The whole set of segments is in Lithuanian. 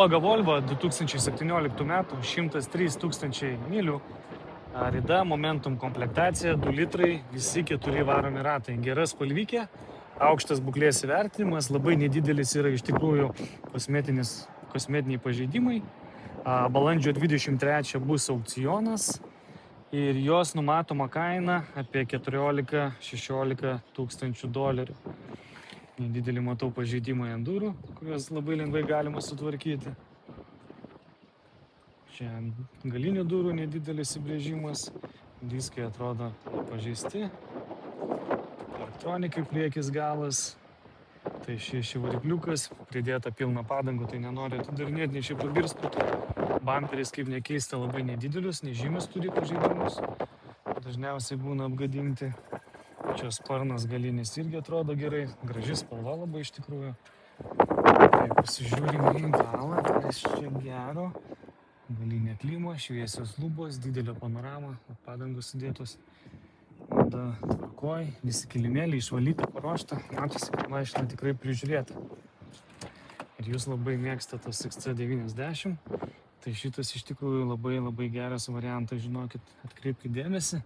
Volvo 2017 metų, 103 000 mylių, rida, momentum komplektacija, 2 litrai, visi 4 varomi ratai. Gera spalvykė, aukštas būklės įvertinimas, labai nedidelis yra iš tikrųjų kosmetiniai pažeidimai. Balandžio 23 bus aukcionas ir jos numatoma kaina apie 14–16 tūkstančių dolerių. Nedidelį matau pažeidimą ant durų, kuriuos labai lengvai galima sutvarkyti. Čia galinių durų nedidelis įbrėžimas, diskai atrodo pažeisti, elektronikai priekis galas, tai šeši varikliukas, pridėta pilna padangų, tai nenori atidarinėti, nei šiaip pabirstų. Bamperis, kaip nekeista, labai nedidelius, nežymius turi pažeidimus, dažniausiai būna apgadinti. Čia sparnas galinis irgi atrodo gerai, graži spalva labai iš tikrųjų. Tai pasižiūrime į galą, kas čia gero. Galinė klima, šviesios lubos, didelio panorama, padangos sudėtos. Tada tvarkoj, visi kilimėliai išvalyta, paruošta, matosi, kad mašina tikrai prižiūrėta. Ir jūs labai mėgstate tas XC90, tai šitas iš tikrųjų labai geras variantas, žinokit, atkreipkite dėmesį.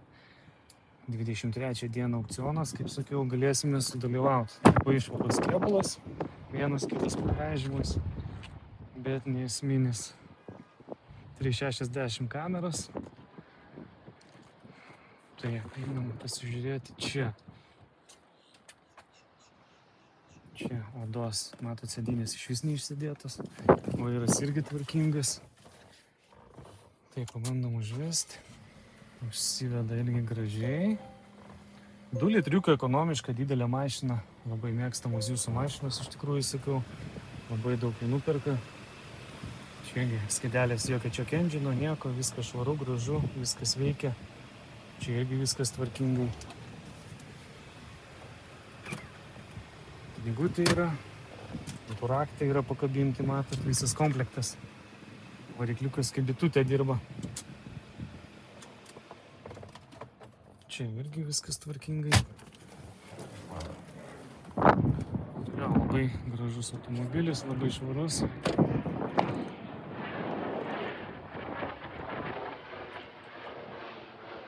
23 dieną aukcionas, kaip sakiau, galėsime sudalyvauti. Labai švarus kėbulas, vienas kitas pavežimas, bet neesminis. 360 kameros. Tai einam pasižiūrėti čia. Čia odos, matot, sėdynės iš vis neišsėdėtos. Vairas irgi tvarkingas. Tai pabandom užvesti. Užsiveda irgi gražiai. 2 litriukai ekonomiška, didelė mašina. Labai mėgstamos jūsų mašinos, iš tikrųjų, sakau. Labai daug jų nuperka. Čiagi skėdelės jokio check engine, nieko, viskas švaru, gražu, viskas veikia. Čia irgi viskas tvarkingai. Knygutė yra, raktai yra pakabinti, matot, visas komplektas. Varikliukas kaip bitutė dirba. Čia irgi viskas tvarkingai. Labai gražus automobilis, labai švarus.